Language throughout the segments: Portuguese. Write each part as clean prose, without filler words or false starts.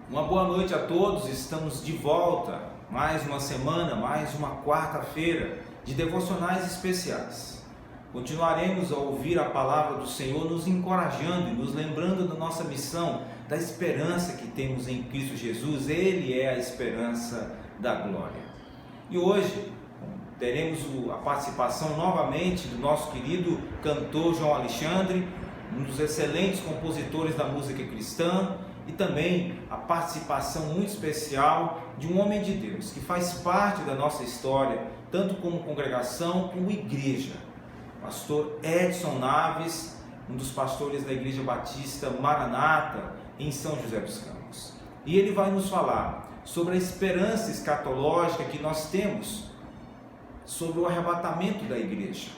Uma boa noite a todos, estamos de volta, mais uma semana, mais uma quarta-feira de devocionais especiais. Continuaremos a ouvir a palavra do Senhor, nos encorajando e nos lembrando da nossa missão, da esperança que temos em Cristo Jesus. Ele é a esperança da glória. E hoje teremos a participação novamente do nosso querido cantor João Alexandre, um dos excelentes compositores da música cristã, e também a participação muito especial de um homem de Deus que faz parte da nossa história, tanto como congregação como igreja, pastor Edson Naves, um dos pastores da Igreja Batista Maranata em São José dos Campos. E ele vai nos falar sobre a esperança escatológica que nós temos sobre o arrebatamento da igreja.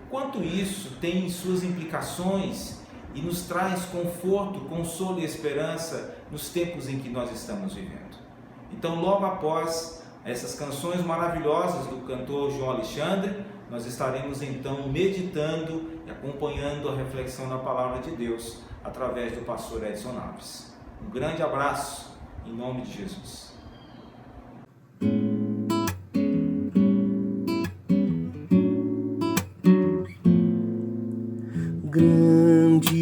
Quanto isso tem suas implicações e nos traz conforto, consolo e esperança nos tempos em que nós estamos vivendo. Então, logo após essas canções maravilhosas do cantor João Alexandre, nós estaremos então meditando e acompanhando a reflexão da palavra de Deus através do pastor Edson Naves. Um grande abraço em nome de Jesus. Grande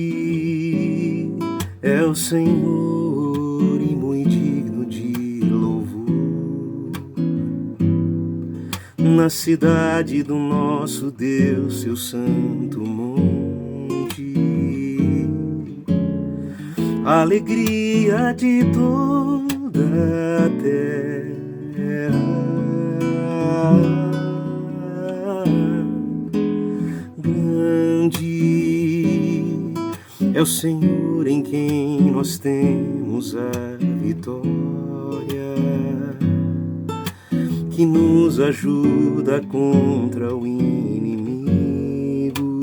é o Senhor e muito digno de louvor. Na cidade do nosso Deus, seu santo monte, a alegria de toda a terra. Grande é o Senhor em quem nós temos a vitória, que nos ajuda contra o inimigo.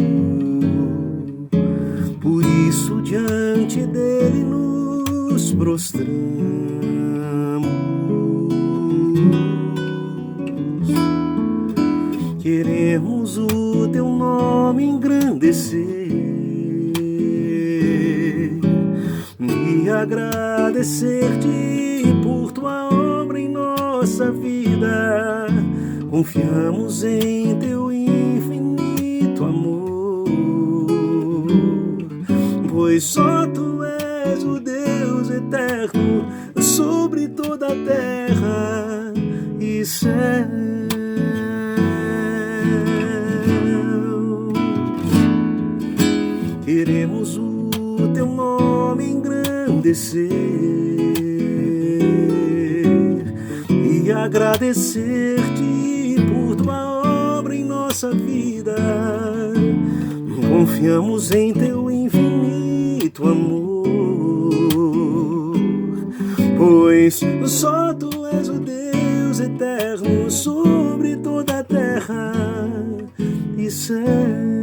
Por isso diante dele nos prostramos, queremos o teu nome engrandecer e agradecer-te por tua obra em nossa vida. Confiamos em teu infinito amor, pois só tu és o Deus eterno sobre toda a terra e céu. Queremos o teu nome engrandecer e agradecer-te por tua obra em nossa vida. Confiamos em teu infinito amor, pois só tu és o Deus eterno sobre toda a terra e céu.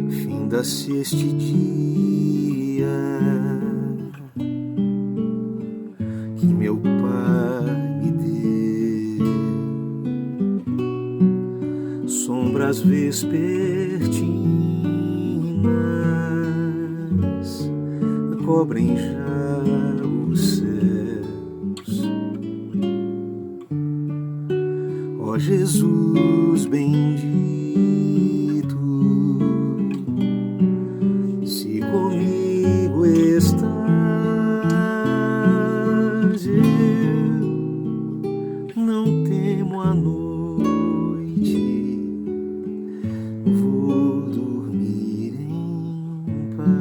Finda-se este dia que meu Pai me deu, sombras vespertinas cobrem já os céus. Ó Jesus bendito, se comigo estás, eu não temo a noite, vou dormir em paz.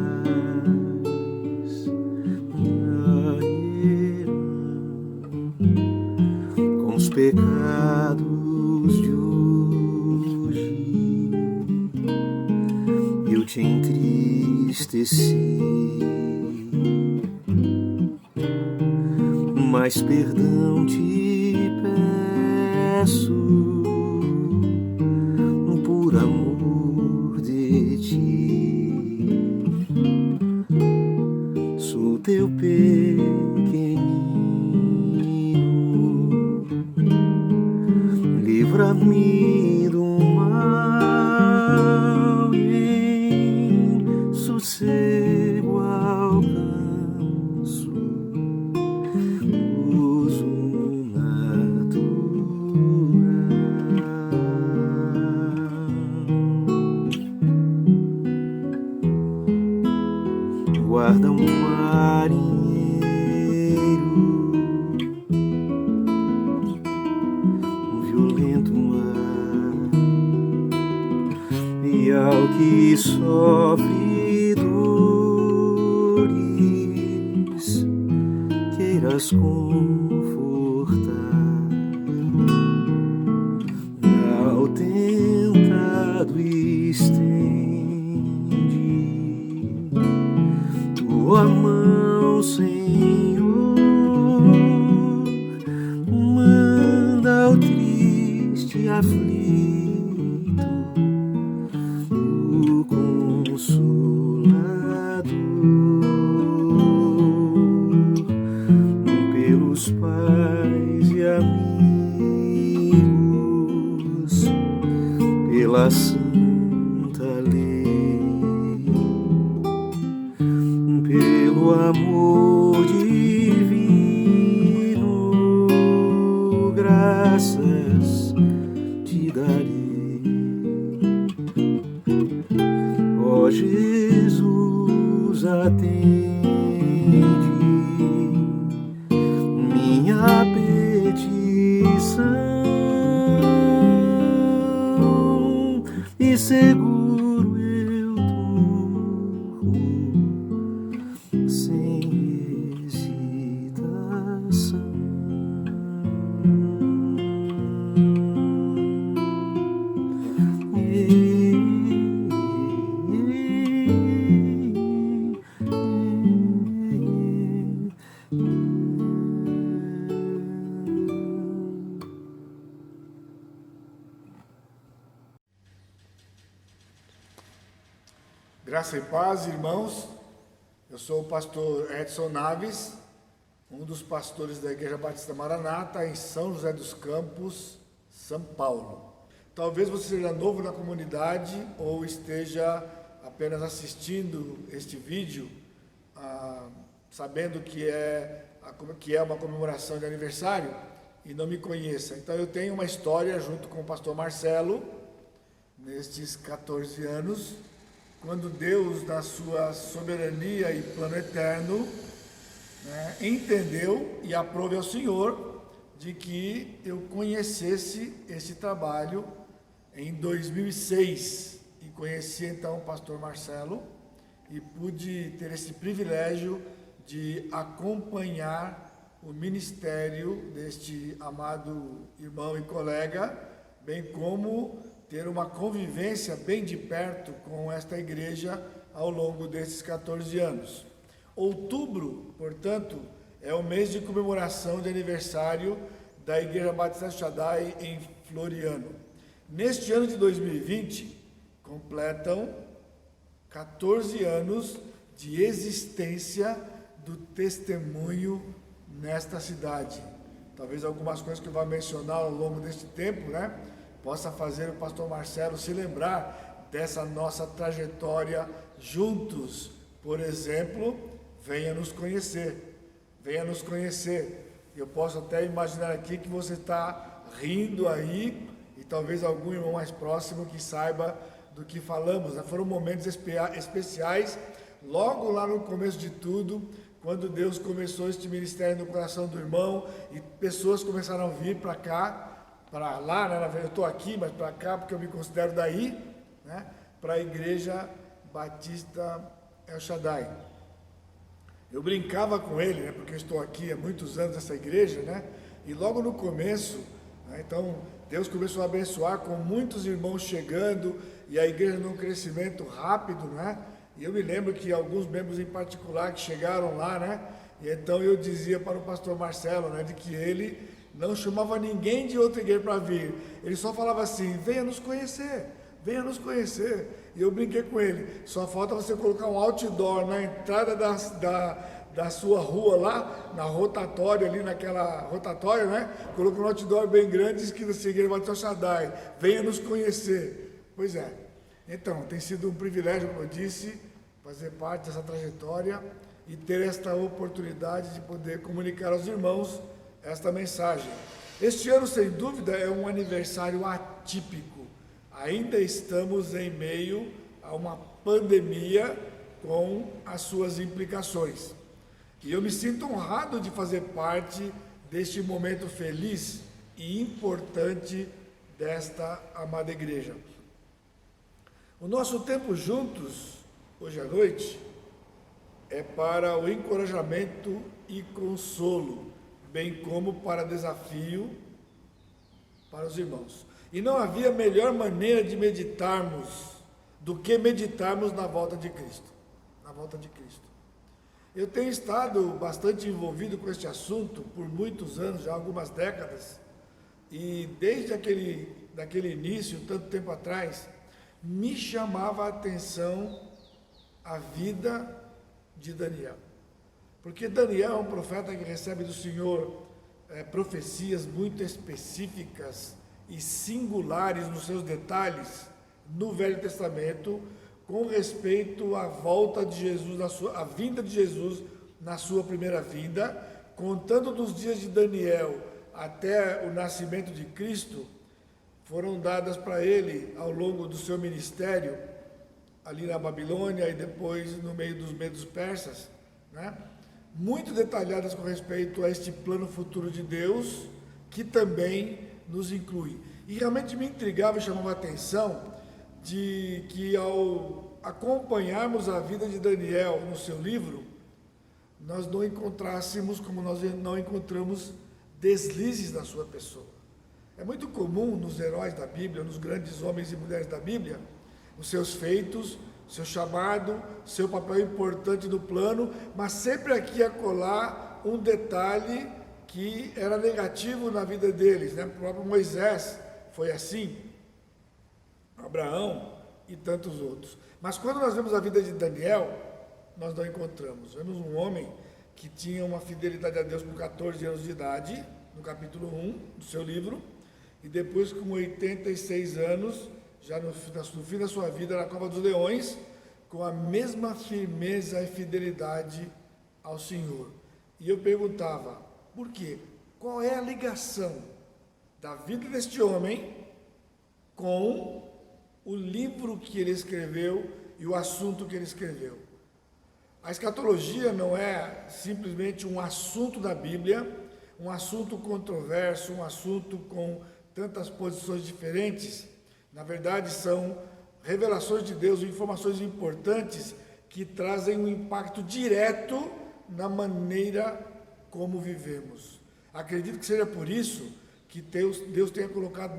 Com os pecados de hoje eu te entristeci, mas perdão te peço por amor de ti. Sou teu pequenino, livra-me do mal e em sossego alcanço uso natural. Guarda um marinheiro, um violento mar, e ao que sofre dores queiras confortar. Ao tentado estende tua mão, Senhor, manda ao triste aflito o Consolador. Pelos pais e amigos, pela santa lei, pelo amor divino, graças te darei. Ó Jesus, atende minha petição, e seguro eu durmo sem hesitação. Graça e paz, irmãos. Eu sou o pastor Edson Naves, um dos pastores da Igreja Batista Maranata, em São José dos Campos, São Paulo. Talvez você seja novo na comunidade ou esteja apenas assistindo este vídeo, sabendo que é uma comemoração de aniversário e não me conheça. Então eu tenho uma história junto com o pastor Marcelo, nestes 14 anos, quando Deus, na sua soberania e plano eterno, entendeu e aprove ao Senhor de que eu conhecesse esse trabalho em 2006. E conheci então o pastor Marcelo e pude ter esse privilégio de acompanhar o ministério deste amado irmão e colega, bem como ter uma convivência bem de perto com esta igreja ao longo desses 14 anos. Outubro, portanto, é o mês de comemoração de aniversário da Igreja Batista Shaddai em Floriano. Neste ano de 2020, completam 14 anos de existência do testemunho nesta cidade. Talvez algumas coisas que eu vou mencionar ao longo deste tempo, possa fazer o pastor Marcelo se lembrar dessa nossa trajetória juntos. Por exemplo, venha nos conhecer. Eu posso até imaginar aqui que você está rindo aí, e talvez algum irmão mais próximo que saiba do que falamos. Foram momentos especiais, logo lá no começo de tudo, quando Deus começou este ministério no coração do irmão, e pessoas começaram a vir para cá, para lá, eu estou aqui, mas para cá, porque eu me considero daí, para a Igreja Batista El Shaddai. Eu brincava com ele, porque eu estou aqui há muitos anos nessa igreja, e logo no começo, então Deus começou a abençoar com muitos irmãos chegando, e a igreja num crescimento rápido, e eu me lembro que alguns membros em particular que chegaram lá, e então eu dizia para o pastor Marcelo, de que ele não chamava ninguém de outra igreja para vir, ele só falava assim: venha nos conhecer. E eu brinquei com ele: só falta você colocar um outdoor na entrada da sua rua lá, na rotatória, ali naquela rotatória, né? Colocou um outdoor bem grande e diz que você Igreja Batista Shaddai, venha nos conhecer. Pois é. Então, tem sido um privilégio, como eu disse, fazer parte dessa trajetória e ter esta oportunidade de poder comunicar aos irmãos esta mensagem. Este ano, sem dúvida, é um aniversário atípico. Ainda estamos em meio a uma pandemia com as suas implicações. E eu me sinto honrado de fazer parte deste momento feliz e importante desta amada igreja. O nosso tempo juntos, hoje à noite, é para o encorajamento e consolo, bem como para desafio para os irmãos. E não havia melhor maneira de meditarmos do que meditarmos na volta de Cristo. Na volta de Cristo. Eu tenho estado bastante envolvido com este assunto por muitos anos, já algumas décadas, e desde daquele início, tanto tempo atrás, me chamava a atenção a vida de Daniel. Porque Daniel é um profeta que recebe do Senhor profecias muito específicas e singulares nos seus detalhes no Velho Testamento, com respeito à volta de Jesus, a vinda de Jesus na sua primeira vinda, contando dos dias de Daniel até o nascimento de Cristo, foram dadas para ele ao longo do seu ministério, ali na Babilônia e depois no meio dos medos persas, né? Muito detalhadas com respeito a este plano futuro de Deus, que também nos inclui. E realmente me intrigava e chamava a atenção de que ao acompanharmos a vida de Daniel no seu livro, nós não encontrássemos, como nós não encontramos, deslizes na sua pessoa. É muito comum nos heróis da Bíblia, nos grandes homens e mulheres da Bíblia, os seus feitos, seu chamado, seu papel importante no plano, mas sempre aqui e acolá um detalhe que era negativo na vida deles, né? O próprio Moisés foi assim, Abraão e tantos outros. Mas quando nós vemos a vida de Daniel, nós não encontramos. Vemos um homem que tinha uma fidelidade a Deus com 14 anos de idade, no capítulo 1 do seu livro, e depois com 86 anos, já no fim da sua vida na cova dos leões, com a mesma firmeza e fidelidade ao Senhor. E eu perguntava, por quê? Qual é a ligação da vida deste homem com o livro que ele escreveu e o assunto que ele escreveu? A escatologia não é simplesmente um assunto da Bíblia, um assunto controverso, um assunto com tantas posições diferentes. Na verdade, são revelações de Deus, informações importantes que trazem um impacto direto na maneira como vivemos. Acredito que seja por isso que Deus tenha colocado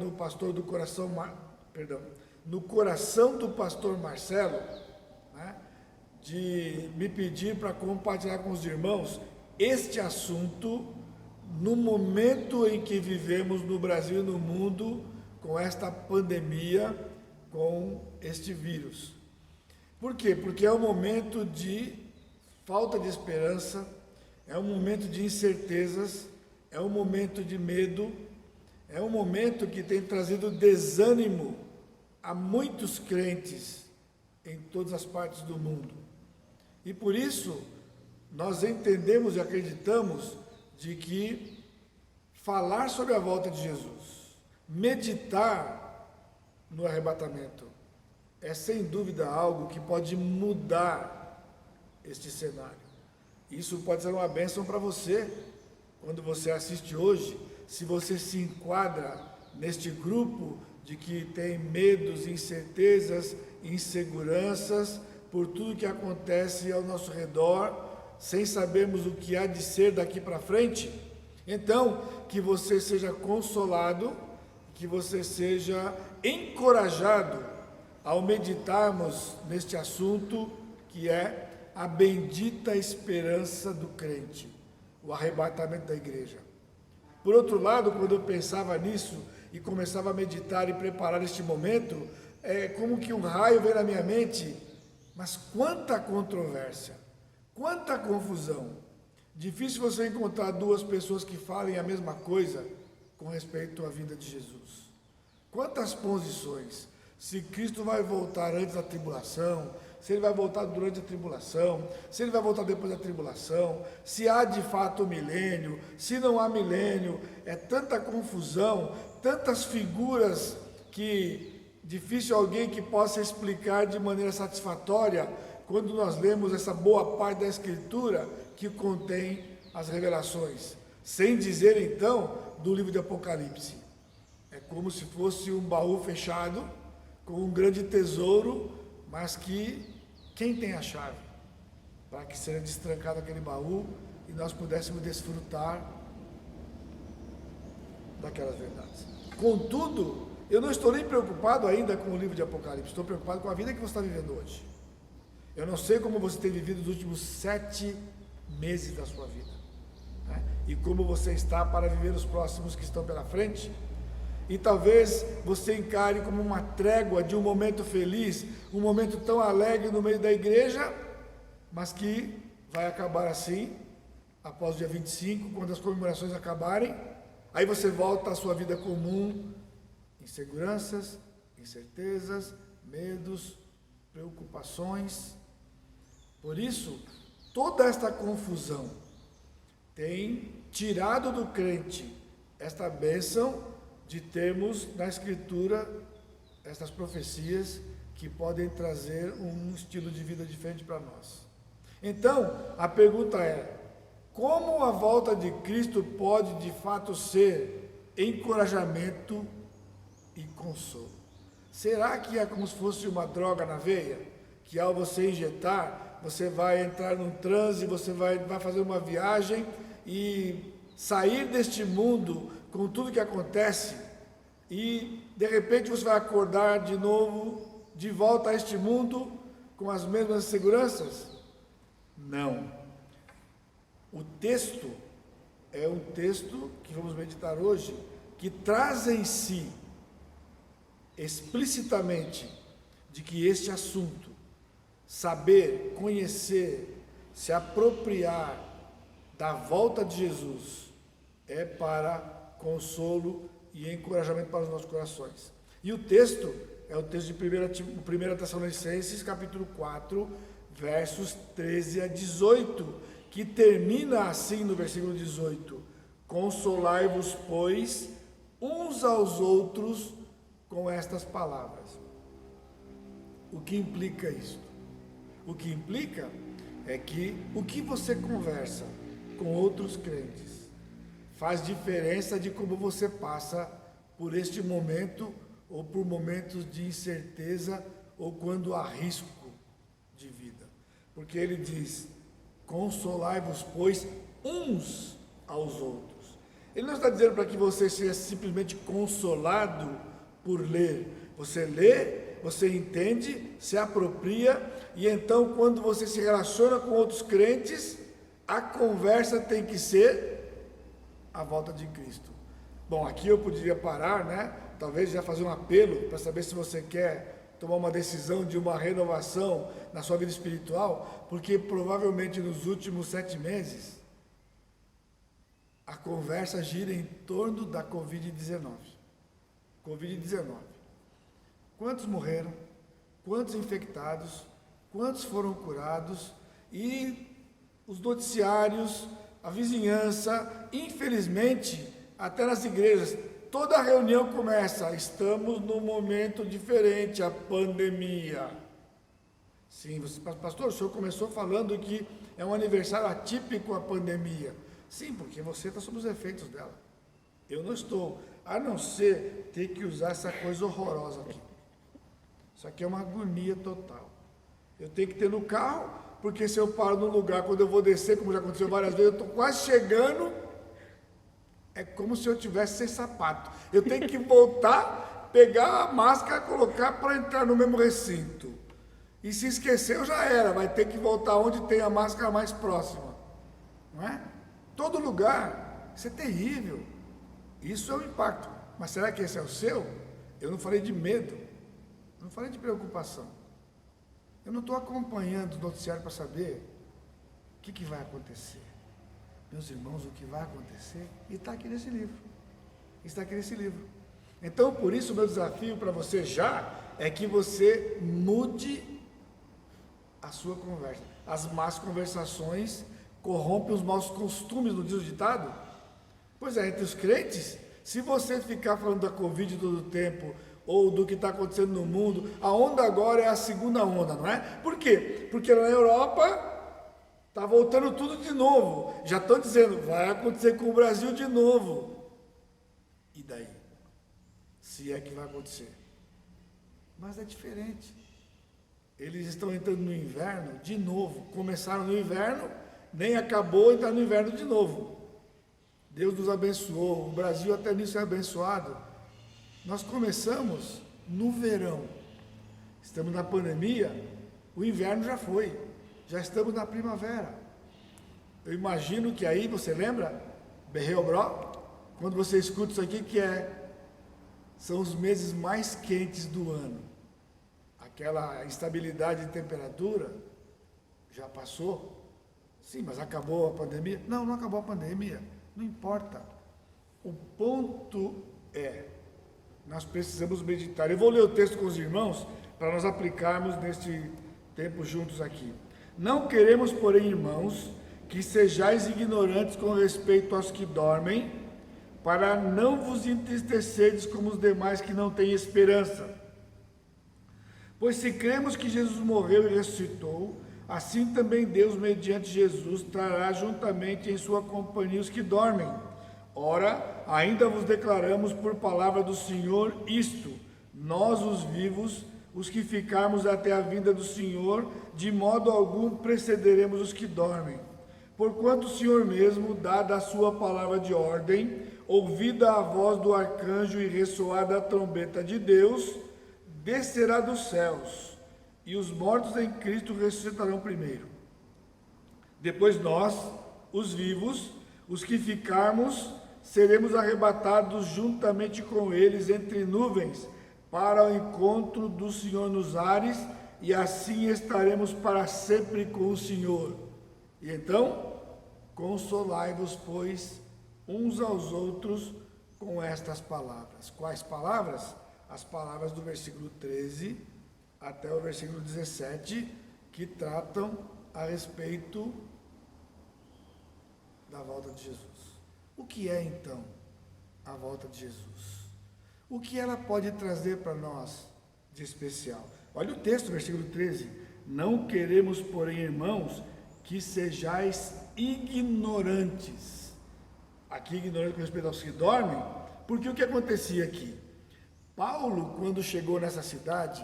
no coração do pastor Marcelo, né, de me pedir para compartilhar com os irmãos este assunto no momento em que vivemos no Brasil e no mundo com esta pandemia, com este vírus. Por quê? Porque é um momento de falta de esperança, é um momento de incertezas, é um momento de medo, é um momento que tem trazido desânimo a muitos crentes em todas as partes do mundo. E por isso, nós entendemos e acreditamos de que falar sobre a volta de Jesus, meditar no arrebatamento, é sem dúvida algo que pode mudar este cenário. Isso pode ser uma bênção para você, quando você assiste hoje, se você se enquadra neste grupo de que tem medos, incertezas, inseguranças, por tudo que acontece ao nosso redor, sem sabermos o que há de ser daqui para frente. Então, que você seja consolado, que você seja encorajado ao meditarmos neste assunto que é a bendita esperança do crente, o arrebatamento da igreja. Por outro lado, quando eu pensava nisso e começava a meditar e preparar este momento, é como que um raio veio na minha mente, mas quanta controvérsia, quanta confusão. Difícil você encontrar duas pessoas que falem a mesma coisa com respeito à vida de Jesus. Quantas posições? Se Cristo vai voltar antes da tribulação, se ele vai voltar durante a tribulação, se ele vai voltar depois da tribulação, se há de fato milênio, se não há milênio, é tanta confusão, tantas figuras que difícil alguém que possa explicar de maneira satisfatória quando nós lemos essa boa parte da Escritura que contém as revelações. Sem dizer então do livro de Apocalipse. É como se fosse um baú fechado com um grande tesouro, mas que quem tem a chave para que seja destrancado aquele baú e nós pudéssemos desfrutar daquelas verdades. Contudo, eu não estou nem preocupado ainda com o livro de Apocalipse, estou preocupado com a vida que você está vivendo hoje. Eu não sei como você tem vivido os últimos 7 meses da sua vida, né? E como você está para viver os próximos que estão pela frente. E talvez você encare como uma trégua de um momento feliz, um momento tão alegre no meio da igreja, mas que vai acabar assim, após o dia 25, quando as comemorações acabarem. Aí você volta à sua vida comum, inseguranças, incertezas, medos, preocupações. Por isso, toda esta confusão tem tirado do crente esta bênção de termos na Escritura estas profecias que podem trazer um estilo de vida diferente para nós. Então, a pergunta é: como a volta de Cristo pode de fato ser encorajamento e consolo? Será que é como se fosse uma droga na veia, que ao você injetar, você vai entrar num transe, você vai fazer uma viagem e sair deste mundo com tudo que acontece, e de repente você vai acordar de novo, de volta a este mundo, com as mesmas seguranças? Não. O texto é um texto que vamos meditar hoje, que traz em si, explicitamente, de que este assunto, saber, conhecer, se apropriar da volta de Jesus, é para consolo e encorajamento para os nossos corações. E o texto é o texto de 1 Tessalonicenses, capítulo 4, versos 13 a 18, que termina assim no versículo 18: consolai-vos, pois, uns aos outros com estas palavras. O que implica isto? O que implica é que o que você conversa com outros crentes faz diferença de como você passa por este momento, ou por momentos de incerteza, ou quando há risco de vida. Porque ele diz: consolai-vos, pois, uns aos outros. Ele não está dizendo para que você seja simplesmente consolado por ler. Você lê, você entende, se apropria, e então quando você se relaciona com outros crentes, a conversa tem que ser a volta de Cristo. Bom, aqui eu poderia parar, né? Talvez já fazer um apelo para saber se você quer tomar uma decisão de uma renovação na sua vida espiritual, porque provavelmente nos últimos 7 meses a conversa gira em torno da Covid-19. Covid-19. Quantos morreram? Quantos infectados? Quantos foram curados? E os noticiários, a vizinhança, infelizmente, até nas igrejas, toda reunião começa: estamos num momento diferente, a pandemia. Sim, pastor, o senhor começou falando que é um aniversário atípico a pandemia. Sim, porque você está sob os efeitos dela. Eu não estou, a não ser ter que usar essa coisa horrorosa aqui. Isso aqui é uma agonia total. Eu tenho que ter no carro, porque se eu paro num lugar, quando eu vou descer, como já aconteceu várias vezes, eu estou quase chegando, é como se eu tivesse sem sapato. Eu tenho que voltar, pegar a máscara, colocar para entrar no mesmo recinto. E se esqueceu, já era, vai ter que voltar onde tem a máscara mais próxima. Não é? Todo lugar, isso é terrível. Isso é o impacto. Mas será que esse é o seu? Eu não falei de medo, eu não falei de preocupação. Eu não estou acompanhando o noticiário para saber o que vai acontecer. Meus irmãos, o que vai acontecer? E está aqui nesse livro. Está aqui nesse livro. Então, por isso, o meu desafio para você já é que você mude a sua conversa. As más conversações corrompem os maus costumes, não diz o ditado? Pois é, entre os crentes, se você ficar falando da Covid todo o tempo, ou do que está acontecendo no mundo, a onda agora é a segunda onda, não é? Por quê? Porque na Europa está voltando tudo de novo. Já estão dizendo, vai acontecer com o Brasil de novo. E daí? Se é que vai acontecer. Mas é diferente. Eles estão entrando no inverno de novo. Começaram no inverno, nem acabou e está no inverno de novo. Deus nos abençoou. O Brasil até nisso é abençoado. Nós começamos no verão. Estamos na pandemia, o inverno já foi. Já estamos na primavera. Eu imagino que aí, você lembra? Berreobró? Quando você escuta isso aqui, são os meses mais quentes do ano. Aquela instabilidade de temperatura já passou. Sim, mas acabou a pandemia? Não, não acabou a pandemia. Não importa. O ponto é, nós precisamos meditar. Eu vou ler o texto com os irmãos para nós aplicarmos neste tempo juntos aqui. Não queremos, porém, irmãos, que sejais ignorantes com respeito aos que dormem, para não vos entristecerdes como os demais que não têm esperança. Pois se cremos que Jesus morreu e ressuscitou, assim também Deus, mediante Jesus, trará juntamente em sua companhia os que dormem. Ora, ainda vos declaramos por palavra do Senhor isto: nós, os vivos, os que ficarmos até a vinda do Senhor, de modo algum precederemos os que dormem. Porquanto o Senhor mesmo, dada a sua palavra de ordem, ouvida a voz do arcanjo e ressoada a trombeta de Deus, descerá dos céus, e os mortos em Cristo ressuscitarão primeiro. Depois nós, os vivos, os que ficarmos, seremos arrebatados juntamente com eles entre nuvens, para o encontro do Senhor nos ares, e assim estaremos para sempre com o Senhor. E então, consolai-vos, pois, uns aos outros com estas palavras. Quais palavras? As palavras do versículo 13 até o versículo 17, que tratam a respeito da volta de Jesus. O que é então a volta de Jesus? O que ela pode trazer para nós de especial? Olha o texto, versículo 13. Não queremos, porém, irmãos, que sejais ignorantes. Aqui, ignorante com respeito aos que dormem, porque o que acontecia aqui? Paulo, quando chegou nessa cidade,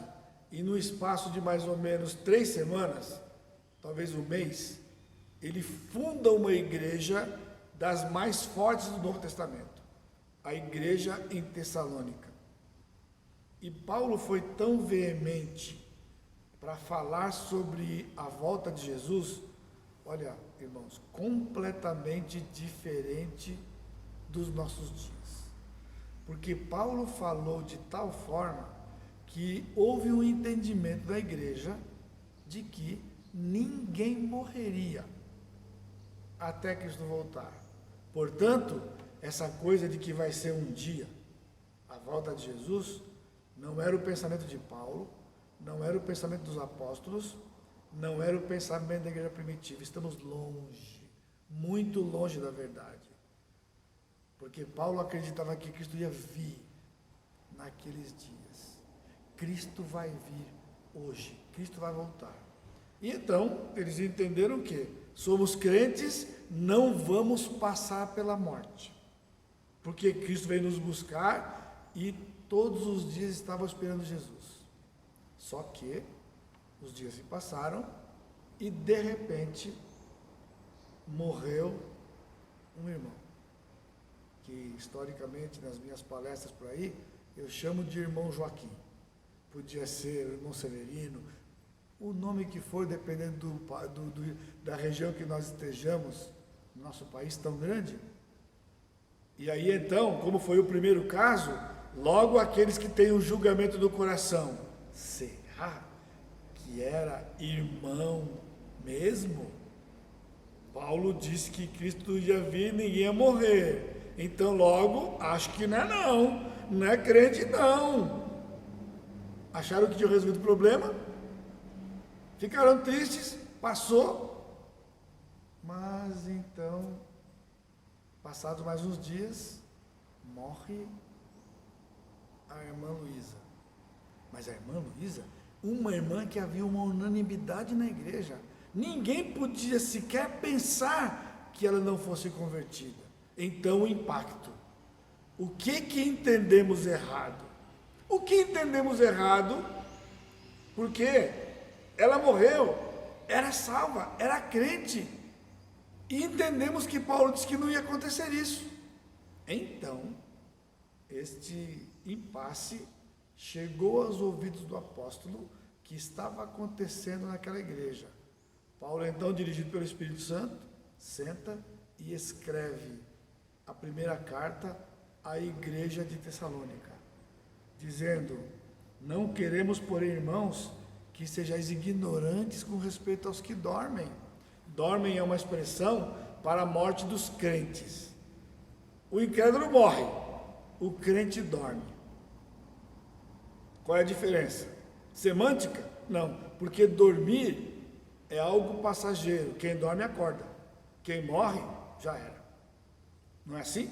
e no espaço de mais ou menos 3 semanas, talvez um mês, ele funda uma igreja das mais fortes do Novo Testamento, a igreja em Tessalônica. E Paulo foi tão veemente para falar sobre a volta de Jesus, olha, irmãos, completamente diferente dos nossos dias. Porque Paulo falou de tal forma que houve um entendimento da igreja de que ninguém morreria até Cristo voltar. Portanto, essa coisa de que vai ser um dia a volta de Jesus, não era o pensamento de Paulo, não era o pensamento dos apóstolos, não era o pensamento da igreja primitiva. Estamos longe, muito longe da verdade. Porque Paulo acreditava que Cristo ia vir naqueles dias. Cristo vai vir hoje, Cristo vai voltar. E então, eles entenderam que somos crentes, não vamos passar pela morte. Porque Cristo veio nos buscar e todos os dias estavam esperando Jesus. Só que os dias se passaram e de repente morreu um irmão, que historicamente nas minhas palestras por aí eu chamo de irmão Joaquim. Podia ser o irmão Severino, o nome que for, dependendo da região que nós estejamos, no nosso país tão grande. E aí então, como foi o primeiro caso, logo aqueles que têm o julgamento do coração, será que era irmão mesmo? Paulo disse que Cristo ia vir e ninguém ia morrer. Então, logo, acho que não é crente não. Acharam que tinham resolvido o problema, ficaram tristes, passou, mas então, passados mais uns dias, morre a irmã Luísa. Mas a irmã Luísa, uma irmã que havia uma unanimidade na igreja, ninguém podia sequer pensar que ela não fosse convertida. Então o impacto. O que entendemos errado? O que entendemos errado? Porque ela morreu, era salva, era crente. E entendemos que Paulo disse que não ia acontecer isso. Então, este impasse chegou aos ouvidos do apóstolo que estava acontecendo naquela igreja. Paulo, então, dirigido pelo Espírito Santo, senta e escreve a primeira carta à igreja de Tessalônica, dizendo: não queremos, porém, irmãos, que sejais ignorantes com respeito aos que dormem. Dormem é uma expressão para a morte dos crentes. O incrédulo morre, o crente dorme. Qual é a diferença? Semântica? Não, porque dormir é algo passageiro. Quem dorme acorda, quem morre já era. Não é assim?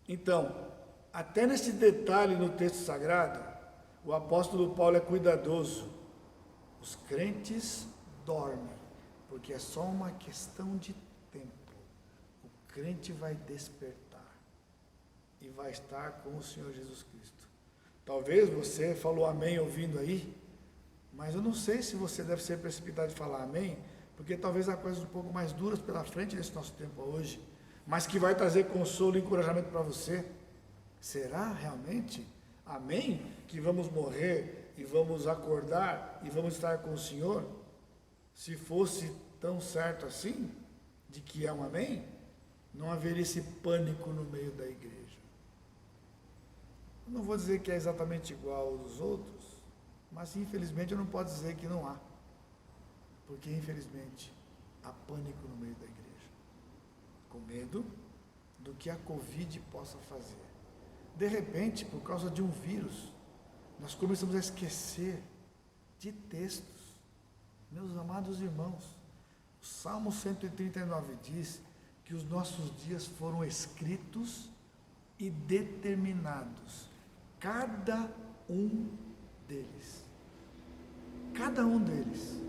Então, até nesse detalhe no texto sagrado, o apóstolo Paulo é cuidadoso. Os crentes dormem, porque é só uma questão de tempo. O crente vai despertar e vai estar com o Senhor Jesus Cristo. Talvez você falou amém ouvindo aí, mas eu não sei se você deve ser precipitado de falar amém, porque talvez há coisas um pouco mais duras pela frente nesse nosso tempo hoje, mas que vai trazer consolo e encorajamento para você. Será realmente amém que vamos morrer e vamos acordar e vamos estar com o Senhor? Se fosse tão certo assim, de que é um amém, não haveria esse pânico no meio da igreja. Eu não vou dizer que é exatamente igual aos outros, mas infelizmente eu não posso dizer que não há, porque infelizmente há pânico no meio da igreja, com medo do que a Covid possa fazer. De repente, por causa de um vírus, nós começamos a esquecer de textos. Meus amados irmãos, o Salmo 139 diz que os nossos dias foram escritos e determinados, cada um deles. Cada um deles.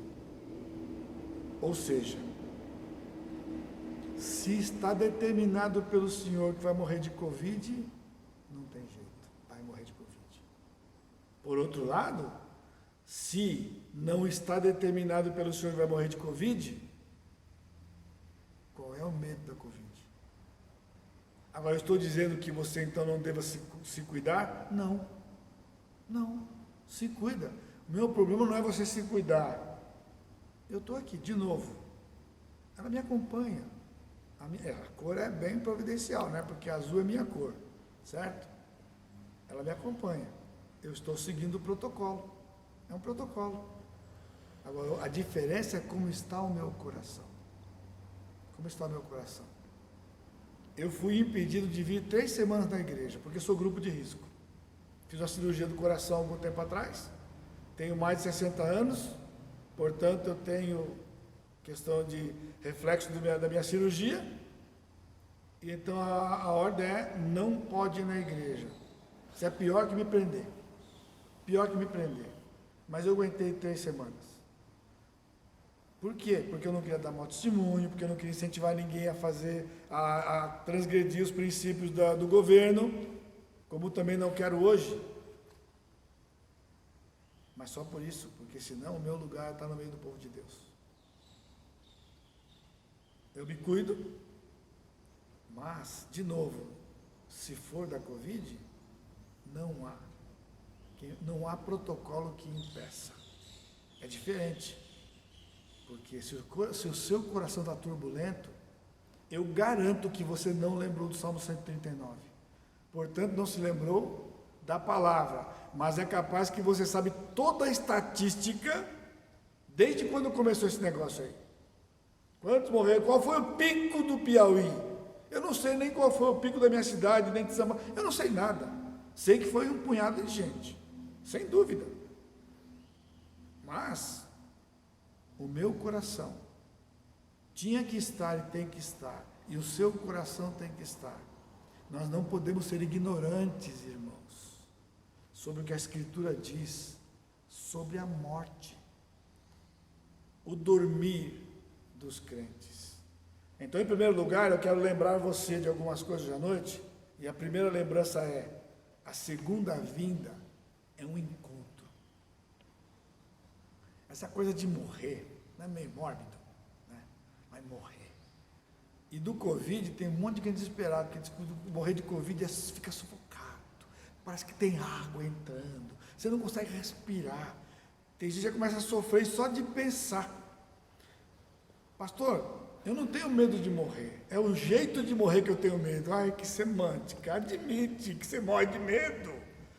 Ou seja, se está determinado pelo Senhor que vai morrer de Covid, não tem jeito, vai morrer de Covid. Por outro lado, se não está determinado pelo Senhor que vai morrer de Covid, qual é o medo da Covid? Agora, eu estou dizendo que você então não deva se cuidar? Não, se cuida. O meu problema não é você se cuidar. Eu estou aqui, de novo, ela me acompanha. A cor é bem providencial, né? Porque azul é minha cor, certo? Ela me acompanha. Eu estou seguindo o protocolo. É um protocolo. Agora, a diferença é como está o meu coração. Como está o meu coração? Eu fui impedido de vir 3 semanas na igreja, porque sou grupo de risco. Fiz uma cirurgia do coração há algum tempo atrás. Tenho mais de 60 anos, portanto eu tenho questão de reflexo da minha cirurgia. E então a ordem é: não pode ir na igreja. Isso é pior que me prender. Pior que me prender. Mas eu aguentei 3 semanas. Por quê? Porque eu não queria dar mau testemunho, porque eu não queria incentivar ninguém a fazer, a transgredir os princípios do governo, como também não quero hoje. Mas só por isso, porque senão o meu lugar está no meio do povo de Deus. Eu me cuido, mas, de novo, se for da Covid, não há protocolo que impeça. É diferente. Porque se o seu coração está turbulento, eu garanto que você não lembrou do Salmo 139. Portanto, não se lembrou da palavra, mas é capaz que você sabe toda a estatística desde quando começou esse negócio aí. Quantos morreram? Qual foi o pico do Piauí? Eu não sei nem qual foi o pico da minha cidade, nem de São Paulo. Eu não sei nada. Sei que foi um punhado de gente, sem dúvida. Mas o meu coração tinha que estar e tem que estar. E o seu coração tem que estar. Nós não podemos ser ignorantes, irmãos, sobre o que a Escritura diz, sobre a morte, o dormir dos crentes. Então, em primeiro lugar, eu quero lembrar você de algumas coisas da noite, e a primeira lembrança é: a segunda vinda é um encontro. Essa coisa de morrer, não é meio mórbido, né? Vai morrer. E do Covid tem um monte de gente desesperado, porque morrer de Covid fica sufocado, parece que tem água entrando, você não consegue respirar, tem gente que já começa a sofrer só de pensar. Pastor, eu não tenho medo de morrer, é o jeito de morrer que eu tenho medo. Ai, que semântica, admite que você morre de medo,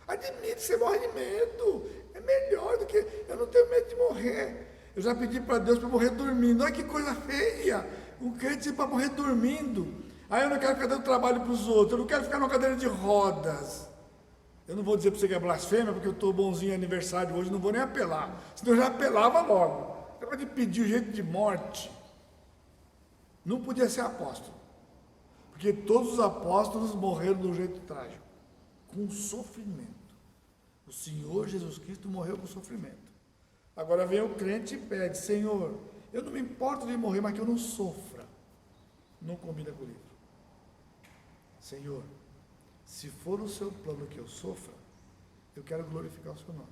admite que você morre de medo, é melhor do que, eu não tenho medo de morrer, eu já pedi para Deus para morrer dormindo. Olha que coisa feia, o crente para morrer dormindo. Aí eu não quero ficar dando trabalho para os outros, eu não quero ficar numa cadeira de rodas. Eu não vou dizer para você que é blasfêmia, porque eu estou bonzinho aniversário hoje, não vou nem apelar, senão eu já apelava logo. Acaba de pedir o jeito de morte. Não podia ser apóstolo, porque todos os apóstolos morreram de um jeito trágico, com sofrimento. O Senhor Jesus Cristo morreu com sofrimento. Agora vem o crente e pede: Senhor, eu não me importo de morrer, mas que eu não sofra. Não combina com o livro. Senhor, se for o seu plano que eu sofra, eu quero glorificar o seu nome.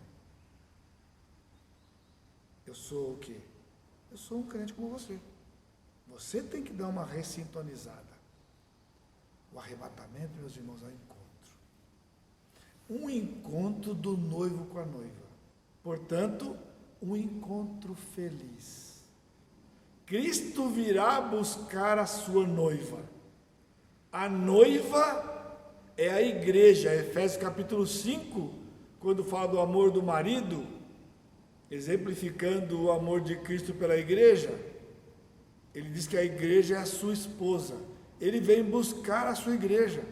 Eu sou o quê? Eu sou um crente como você. Você tem que dar uma ressintonizada. O arrebatamento, meus irmãos, é um encontro. Um encontro do noivo com a noiva. Portanto, um encontro feliz. Cristo virá buscar a sua noiva. A noiva é a igreja. Efésios capítulo 5, quando fala do amor do marido, exemplificando o amor de Cristo pela igreja, ele diz que a igreja é a sua esposa. Ele vem buscar a sua igreja.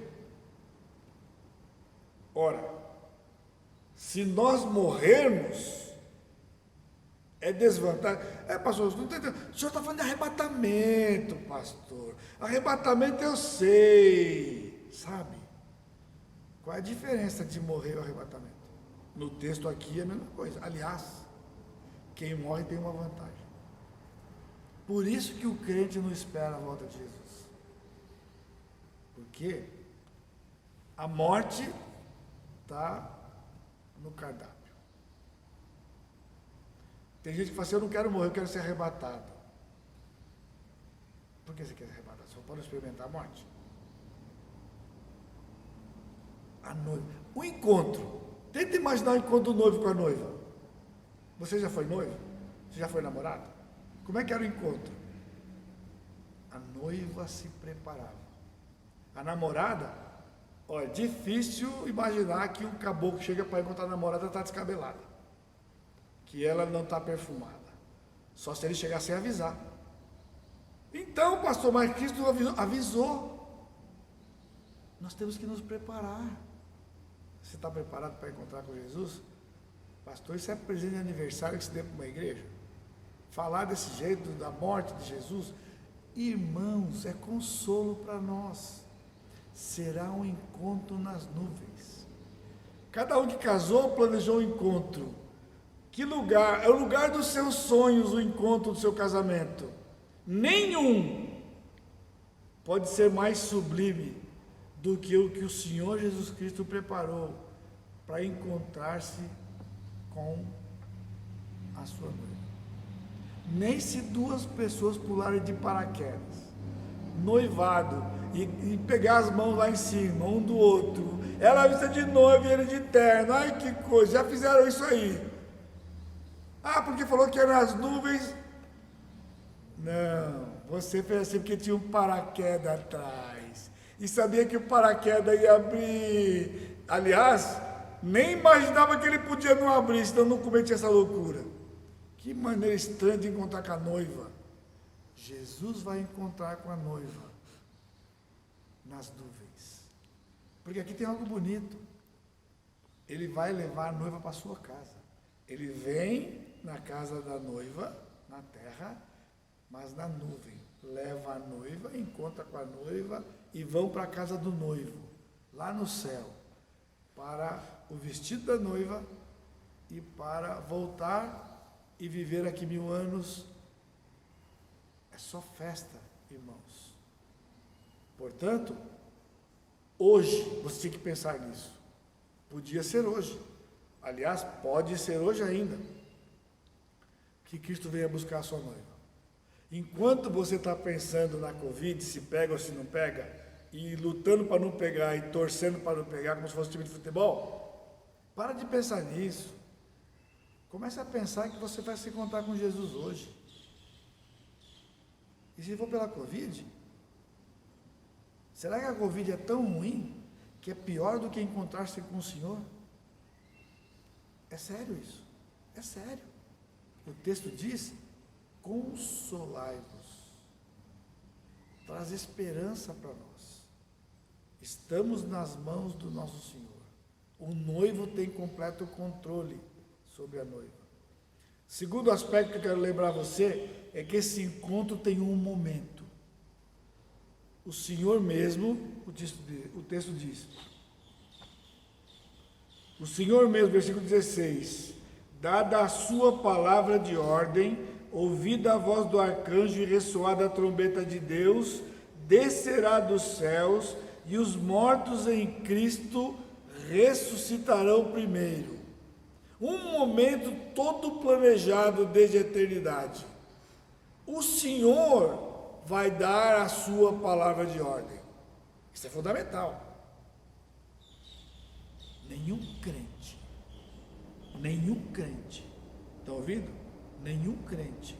Ora, se nós morrermos, é desvantagem. Pastor, não entendeu? O senhor está falando de arrebatamento, pastor. Arrebatamento eu sei, sabe? Qual é a diferença de morrer e arrebatamento? No texto aqui é a mesma coisa. Aliás, quem morre tem uma vantagem. Por isso que o crente não espera a volta de Jesus. Porque a morte está no cardápio. Tem gente que fala assim: eu não quero morrer, eu quero ser arrebatado. Por que você quer ser arrebatado? Só pode experimentar a morte. A noiva. O encontro. Tenta imaginar o encontro do noivo com a noiva. Você já foi noivo? Você já foi namorado? Como é que era o encontro? A noiva se preparava. A namorada, é difícil imaginar que um caboclo chega para encontrar a namorada e está descabelada, que ela não está perfumada, só se ele chegar sem avisar. Então, pastor, mas Cristo avisou. Nós temos que nos preparar. Você está preparado para encontrar com Jesus? Pastor, isso é presente de aniversário que se deu para uma igreja? Falar desse jeito da morte de Jesus, irmãos, é consolo para nós. Será um encontro nas nuvens. Cada um que casou planejou um encontro. Que lugar? É o lugar dos seus sonhos, o encontro do seu casamento. Nenhum pode ser mais sublime do que o que o Senhor Jesus Cristo preparou para encontrar-se com a sua noiva. Nem se duas pessoas pularem de paraquedas, noivado, e pegar as mãos lá em cima, um do outro, ela vista de noiva e ele de terno, ai que coisa, já fizeram isso aí. Porque falou que era nas nuvens. Não, você fez assim porque tinha um paraquedas atrás, e sabia que o paraquedas ia abrir. Aliás, nem imaginava que ele podia não abrir, senão não cometia essa loucura. Que maneira estranha de encontrar com a noiva. Jesus vai encontrar com a noiva nas nuvens. Porque aqui tem algo bonito. Ele vai levar a noiva para a sua casa. Ele vem na casa da noiva, na terra, mas na nuvem. Leva a noiva, encontra com a noiva e vão para a casa do noivo, lá no céu, para o vestido da noiva e para voltar e viver aqui 1000 anos. É só festa, irmãos. Portanto, hoje, você tem que pensar nisso. Podia ser hoje. Aliás, pode ser hoje ainda. Que Cristo venha buscar a sua noiva. Enquanto você está pensando na Covid, se pega ou se não pega, e lutando para não pegar e torcendo para não pegar, como se fosse um time de futebol, para de pensar nisso. Comece a pensar que você vai se encontrar com Jesus hoje. E se for pela Covid, será que a Covid é tão ruim que é pior do que encontrar-se com o Senhor? É sério isso, é sério. O texto diz, consolai-vos, traz esperança para nós. Estamos nas mãos do nosso Senhor. O noivo tem completo controle sobre a noiva. Segundo aspecto que eu quero lembrar você é que esse encontro tem um momento. O Senhor mesmo, o texto diz, o Senhor mesmo, versículo 16, dada a sua palavra de ordem, ouvida a voz do arcanjo e ressoada a trombeta de Deus, descerá dos céus e os mortos em Cristo ressuscitarão primeiro. Um momento todo planejado desde a eternidade. O Senhor vai dar a sua palavra de ordem. Isso é fundamental. Nenhum crente, está ouvindo? Nenhum crente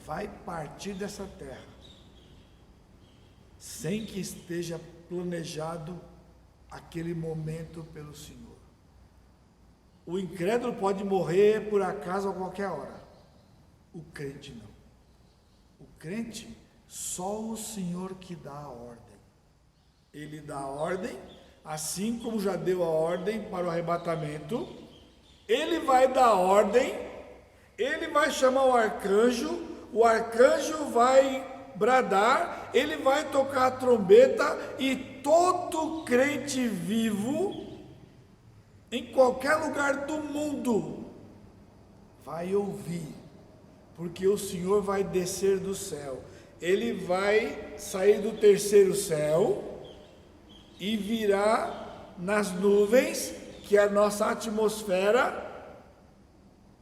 vai partir dessa terra sem que esteja planejado aquele momento pelo Senhor. O incrédulo pode morrer por acaso a qualquer hora. O crente não. O crente, só o Senhor que dá a ordem. Ele dá a ordem, assim como já deu a ordem para o arrebatamento. Ele vai dar a ordem, ele vai chamar o arcanjo vai bradar, ele vai tocar a trombeta e todo crente vivo, em qualquer lugar do mundo, vai ouvir, porque o Senhor vai descer do céu. Ele vai sair do terceiro céu e virá nas nuvens, que é a nossa atmosfera.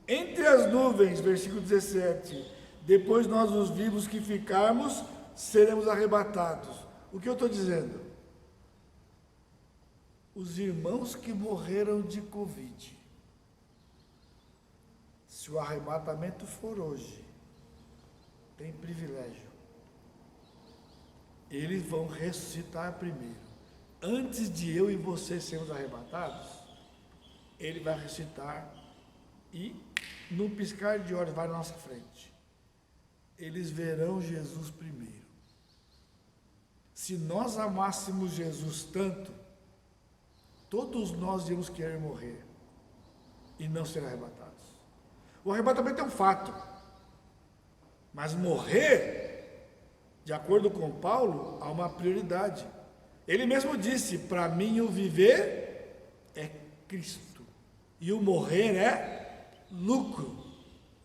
Entre as nuvens, versículo 17, depois nós, os vivos que ficarmos, seremos arrebatados. O que eu estou dizendo? Os irmãos que morreram de Covid, se o arrebatamento for hoje, tem privilégio. Eles vão ressuscitar primeiro. Antes de eu e você sermos arrebatados, ele vai ressuscitar e, num piscar de olhos, vai na nossa frente. Eles verão Jesus primeiro. Se nós amássemos Jesus tanto, todos nós íamos querer morrer e não ser arrebatados. O arrebatamento é um fato, mas morrer, de acordo com Paulo, há uma prioridade. Ele mesmo disse, para mim o viver é Cristo e o morrer é lucro,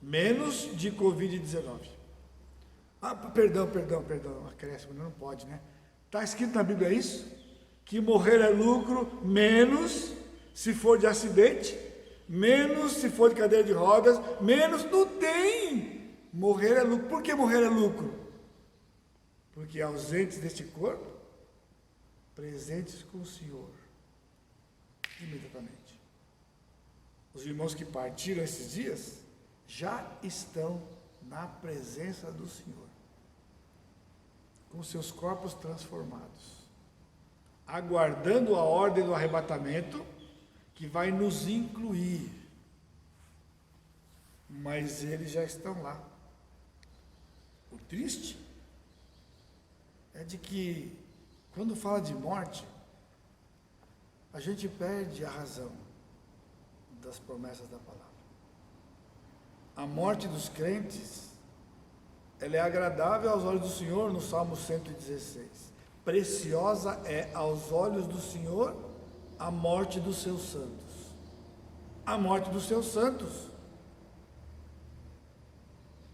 menos de Covid-19. Perdão, acréscimo, não pode, né? Está escrito na Bíblia isso? Que morrer é lucro, menos se for de acidente, menos se for de cadeira de rodas, menos não tem. Morrer é lucro. Por que morrer é lucro? Porque ausentes deste corpo, presentes com o Senhor, imediatamente. Os irmãos que partiram esses dias já estão na presença do Senhor, com seus corpos transformados, aguardando a ordem do arrebatamento, que vai nos incluir, mas eles já estão lá. O triste é de que, quando fala de morte, a gente perde a razão das promessas da palavra. A morte dos crentes, ela é agradável aos olhos do Senhor, no Salmo 116. Preciosa é aos olhos do Senhor a morte dos seus santos. A morte dos seus santos.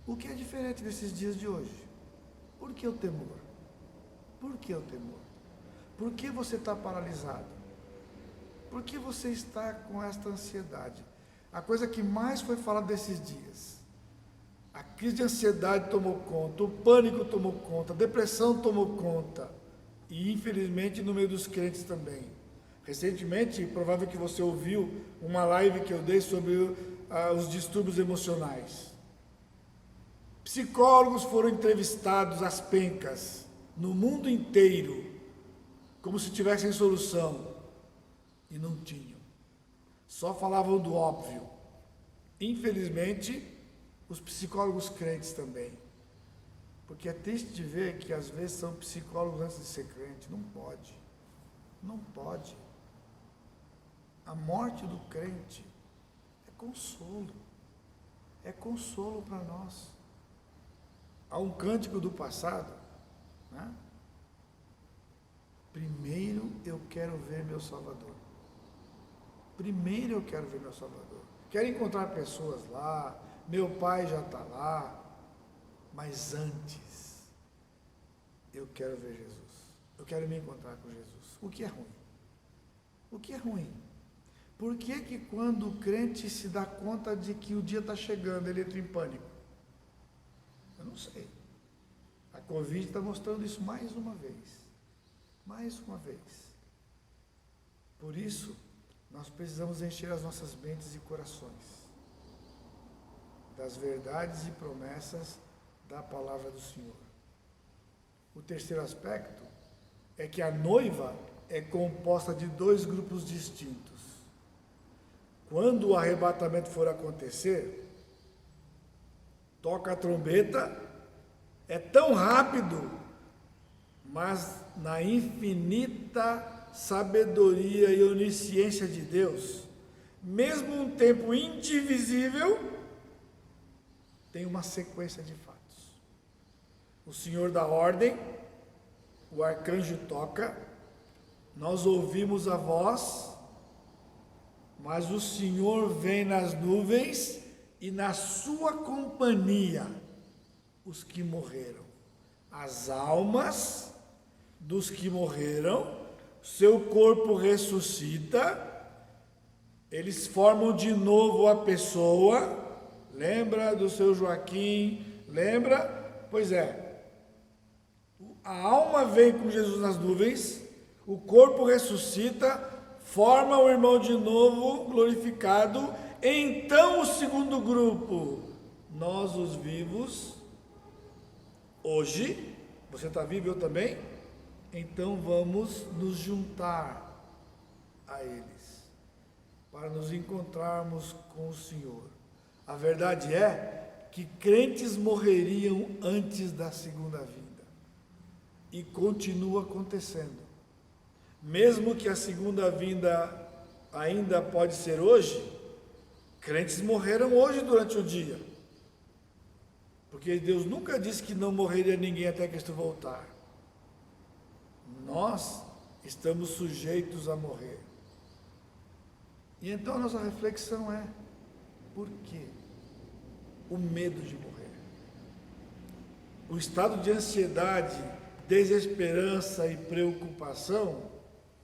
O que é diferente desses dias de hoje? Por que o temor? Por que o temor? Por que você está paralisado? Por que você está com esta ansiedade? A coisa que mais foi falada desses dias. A crise de ansiedade tomou conta, o pânico tomou conta, a depressão tomou conta. E infelizmente no meio dos crentes também. Recentemente, provável que você ouviu uma live que eu dei sobre os distúrbios emocionais. Psicólogos foram entrevistados às pencas, no mundo inteiro, como se tivessem solução, e não tinham. Só falavam do óbvio. Infelizmente, os psicólogos crentes também. Porque é triste de ver que às vezes são psicólogos antes de ser crente. Não pode. Não pode. A morte do crente é consolo. É consolo para nós. Há um cântico do passado, né? Primeiro eu quero ver meu Salvador. Primeiro eu quero ver meu Salvador. Quero encontrar pessoas lá. Meu pai já está lá. Mas antes, eu quero ver Jesus. Eu quero me encontrar com Jesus. O que é ruim? O que é ruim? Por que que quando o crente se dá conta de que o dia está chegando, ele entra em pânico? Eu não sei. A Covid está mostrando isso mais uma vez. Mais uma vez. Por isso, nós precisamos encher as nossas mentes e corações das verdades e promessas da palavra do Senhor. O terceiro aspecto é que a noiva é composta de dois grupos distintos. Quando o arrebatamento for acontecer, toca a trombeta, é tão rápido, mas na infinita sabedoria e onisciência de Deus, mesmo um tempo indivisível, tem uma sequência de fatos. O Senhor dá ordem, o arcanjo toca, nós ouvimos a voz, mas o Senhor vem nas nuvens e na sua companhia os que morreram. As almas dos que morreram, seu corpo ressuscita, eles formam de novo a pessoa. Lembra do seu Joaquim? Lembra? Pois é. A alma vem com Jesus nas nuvens, o corpo ressuscita, forma o irmão de novo, glorificado. Então o segundo grupo, nós os vivos, hoje, você está vivo, eu também? Então vamos nos juntar a eles, para nos encontrarmos com o Senhor. A verdade é que crentes morreriam antes da segunda vinda. E continua acontecendo. Mesmo que a segunda vinda ainda pode ser hoje, crentes morreram hoje durante o dia. Porque Deus nunca disse que não morreria ninguém até Cristo voltar. Nós estamos sujeitos a morrer. E então a nossa reflexão é: por quê? O medo de morrer. O estado de ansiedade, desesperança e preocupação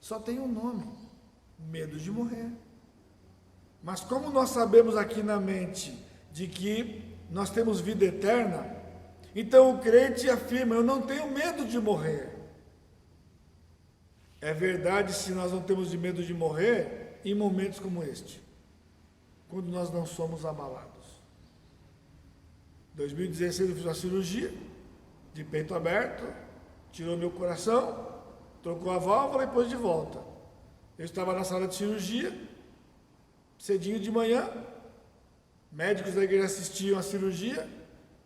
só tem um nome: medo de morrer. Mas como nós sabemos aqui na mente de que nós temos vida eterna, então o crente afirma: eu não tenho medo de morrer. É verdade se nós não temos de medo de morrer em momentos como este, quando nós não somos abalados. 2016 eu fiz uma cirurgia de peito aberto, tirou meu coração, trocou a válvula e pôs de volta. Eu estava na sala de cirurgia, cedinho de manhã, médicos da igreja assistiam a cirurgia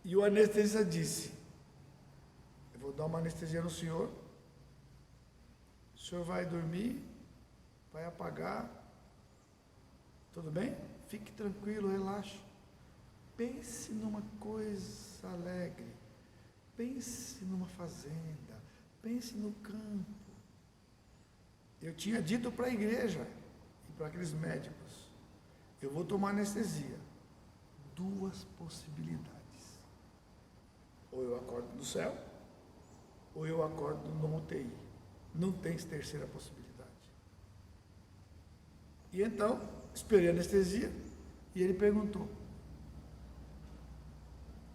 e o anestesista disse: vou dar uma anestesia no senhor. O senhor vai dormir, vai apagar. Tudo bem? Fique tranquilo, relaxe. Pense numa coisa alegre. Pense numa fazenda. Pense no campo. Eu tinha dito para a igreja e para aqueles médicos: eu vou tomar anestesia. 2 possibilidades. Ou eu acordo no céu, ou eu acordo no UTI. Não tem terceira possibilidade. E então, esperei a anestesia, e ele perguntou: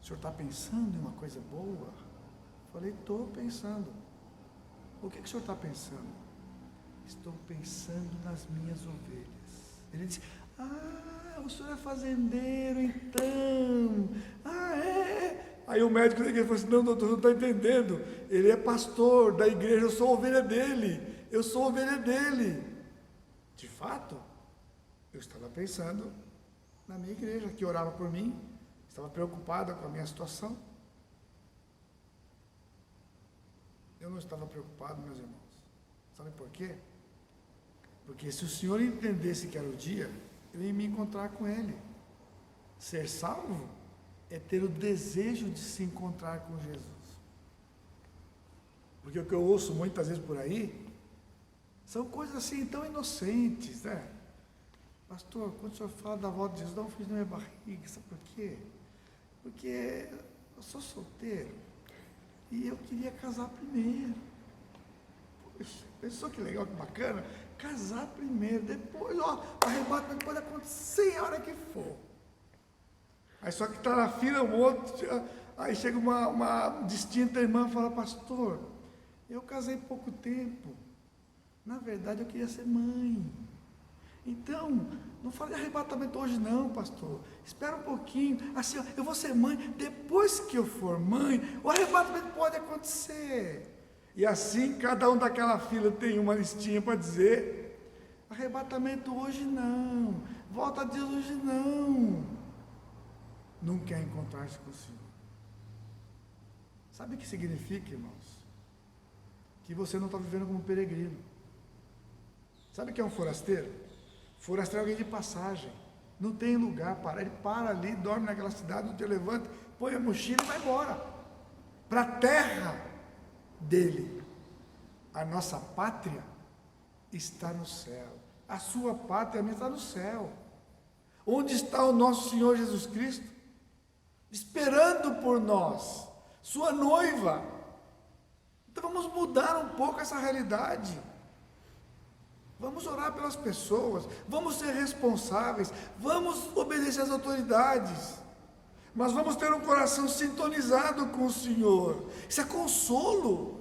o senhor está pensando em uma coisa boa? Eu falei: estou pensando. O que o senhor está pensando? Estou pensando nas minhas ovelhas. Ele disse: o senhor é fazendeiro, então. É. Aí o médico falou assim: não, doutor, não está entendendo. Ele é pastor da igreja, eu sou ovelha dele. Eu sou ovelha dele. De fato, eu estava pensando na minha igreja, que orava por mim, estava preocupada com a minha situação. Eu não estava preocupado, meus irmãos. Sabe por quê? Porque se o Senhor entendesse que era o dia, eu ia me encontrar com Ele. Ser salvo é ter o desejo de se encontrar com Jesus. Porque o que eu ouço muitas vezes por aí são coisas assim tão inocentes, né? Pastor, quando o senhor fala da volta de Jesus, dá um frio na minha barriga. Sabe por quê? Porque eu sou solteiro e eu queria casar primeiro. Poxa, pensou que legal, que bacana? Casar primeiro, depois, o arrebatamento pode acontecer a hora que for. Aí só que está na fila um outro, aí chega uma distinta irmã e fala: pastor, eu casei pouco tempo, na verdade eu queria ser mãe. Então, não fale de arrebatamento hoje não, pastor, espera um pouquinho, assim, eu vou ser mãe, depois que eu for mãe, o arrebatamento pode acontecer. E assim, cada um daquela fila tem uma listinha para dizer: arrebatamento hoje não, volta a Deus hoje não. Não quer encontrar-se com o Senhor. Sabe o que significa, irmãos? Que você não está vivendo como peregrino. Sabe o que é um forasteiro? Forasteiro é alguém de passagem. Não tem lugar para. Ele para ali, dorme naquela cidade, não te levanta, põe a mochila e vai embora. Para a terra dele. A nossa pátria está no céu. A sua pátria está no céu. Onde está o nosso Senhor Jesus Cristo? Esperando por nós, sua noiva. Então vamos mudar um pouco essa realidade. Vamos orar pelas pessoas, vamos ser responsáveis, vamos obedecer às autoridades, mas vamos ter um coração sintonizado com o Senhor. Isso é consolo.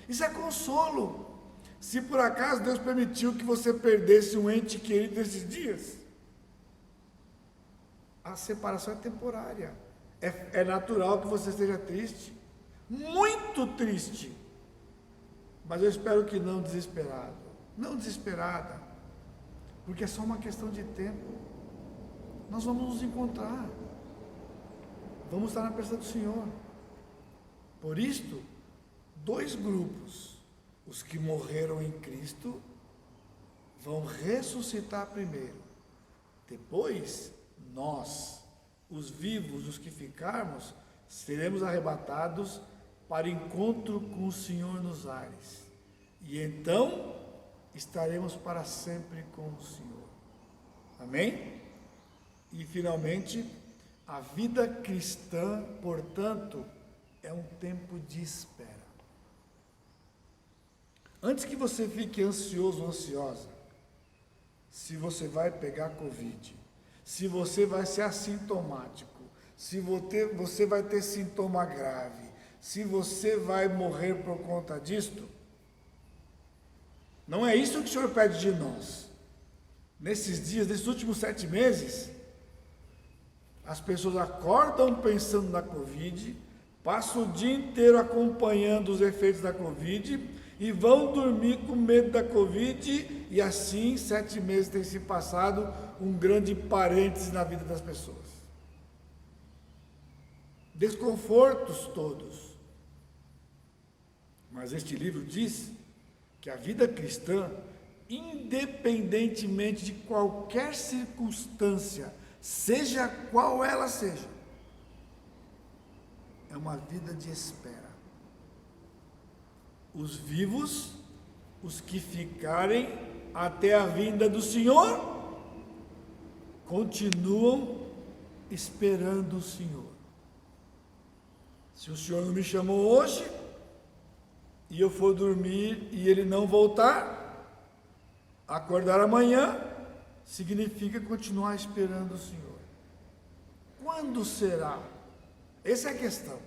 Isso é consolo. Se por acaso Deus permitiu que você perdesse um ente querido nesses dias, a separação é temporária. É natural que você esteja triste, muito triste, mas eu espero que não desesperado, não desesperada, porque é só uma questão de tempo. Nós vamos nos encontrar, vamos estar na presença do Senhor. Por isto, 2 grupos: os que morreram em Cristo vão ressuscitar primeiro, depois nós, os vivos, os que ficarmos, seremos arrebatados para encontro com o Senhor nos ares, e então estaremos para sempre com o Senhor. Amém? E finalmente, a vida cristã, portanto, é um tempo de espera. Antes que você fique ansioso ou ansiosa, se você vai pegar Covid, se você vai ser assintomático, se você vai ter sintoma grave, se você vai morrer por conta disto, não é isso que o Senhor pede de nós. Nesses dias, nesses últimos 7 meses, as pessoas acordam pensando na Covid, passam o dia inteiro acompanhando os efeitos da Covid e vão dormir com medo da Covid, e assim 7 meses tem se passado, um grande parêntese na vida das pessoas. Desconfortos todos. Mas este livro diz que a vida cristã, independentemente de qualquer circunstância, seja qual ela seja, é uma vida de espera. Os vivos, os que ficarem até a vinda do Senhor, continuam esperando o Senhor. Se o Senhor não me chamou hoje, e eu for dormir e Ele não voltar, acordar amanhã, significa continuar esperando o Senhor. Quando será? Essa é a questão.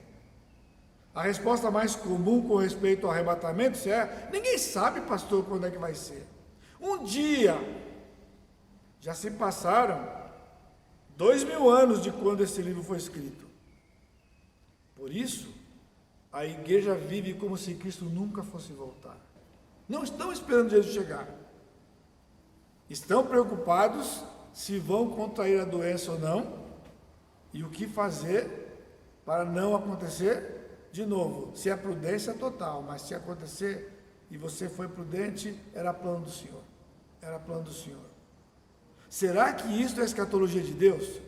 A resposta mais comum com respeito ao arrebatamento é: ninguém sabe, pastor, quando é que vai ser. Um dia, já se passaram 2000 anos de quando esse livro foi escrito. Por isso, a igreja vive como se Cristo nunca fosse voltar. Não estão esperando Jesus chegar. Estão preocupados se vão contrair a doença ou não e o que fazer para não acontecer de novo. Se é prudência total, mas se acontecer e você foi prudente, era plano do Senhor. Era plano do Senhor. Será que isso é a escatologia de Deus?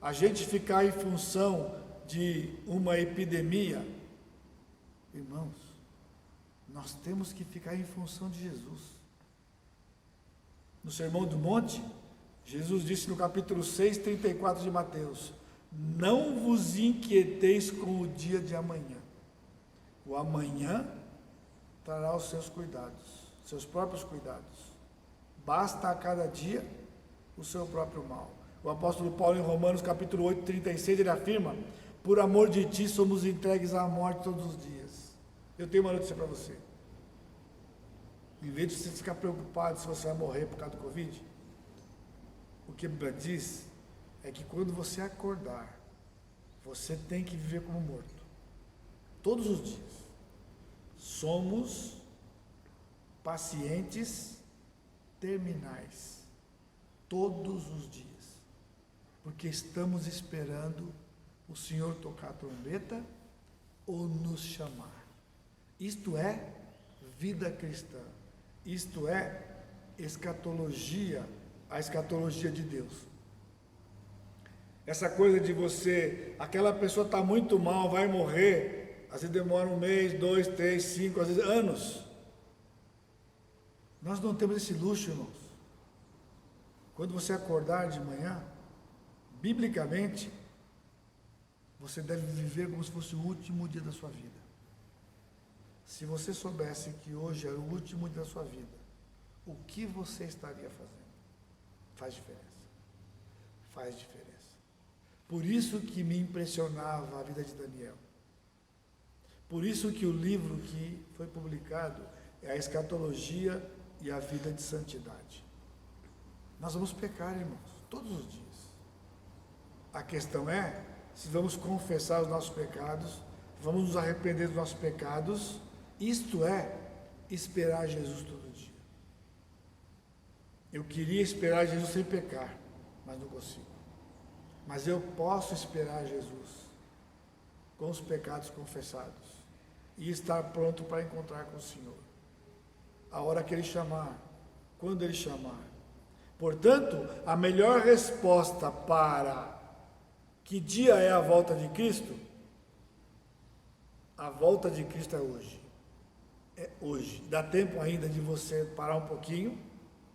A gente ficar em função de uma epidemia? Irmãos, nós temos que ficar em função de Jesus. No Sermão do Monte, Jesus disse no capítulo 6, 34 de Mateus: não vos inquieteis com o dia de amanhã. O amanhã trará os seus cuidados, seus próprios cuidados. Basta a cada dia o seu próprio mal. O apóstolo Paulo, em Romanos capítulo 8, 36, ele afirma: por amor de ti somos entregues à morte todos os dias. Eu tenho uma notícia para você. Em vez de você ficar preocupado se você vai morrer por causa do Covid, o que a Bíblia diz é que quando você acordar, você tem que viver como morto. Todos os dias. Somos pacientes terminais. Todos os dias. Porque estamos esperando o Senhor tocar a trombeta ou nos chamar. Isto é vida cristã. Isto é escatologia, a escatologia de Deus. Essa coisa de você, aquela pessoa está muito mal, vai morrer, às vezes demora 1 mês, 2, 3, 5, às vezes anos. Nós não temos esse luxo, irmãos. Quando você acordar de manhã, biblicamente, você deve viver como se fosse o último dia da sua vida. Se você soubesse que hoje é o último dia da sua vida, o que você estaria fazendo? Faz diferença. Faz diferença. Por isso que me impressionava a vida de Daniel. Por isso que o livro que foi publicado é a escatologia e a vida de santidade. Nós vamos pecar, irmãos, todos os dias. A questão é se vamos confessar os nossos pecados, vamos nos arrepender dos nossos pecados, isto é, esperar Jesus todo dia. Eu queria esperar Jesus sem pecar, mas não consigo. Mas eu posso esperar Jesus com os pecados confessados e estar pronto para encontrar com o Senhor. A hora que Ele chamar, quando Ele chamar. Portanto, a melhor resposta para que dia é a volta de Cristo? A volta de Cristo é hoje. É hoje. Dá tempo ainda de você parar um pouquinho,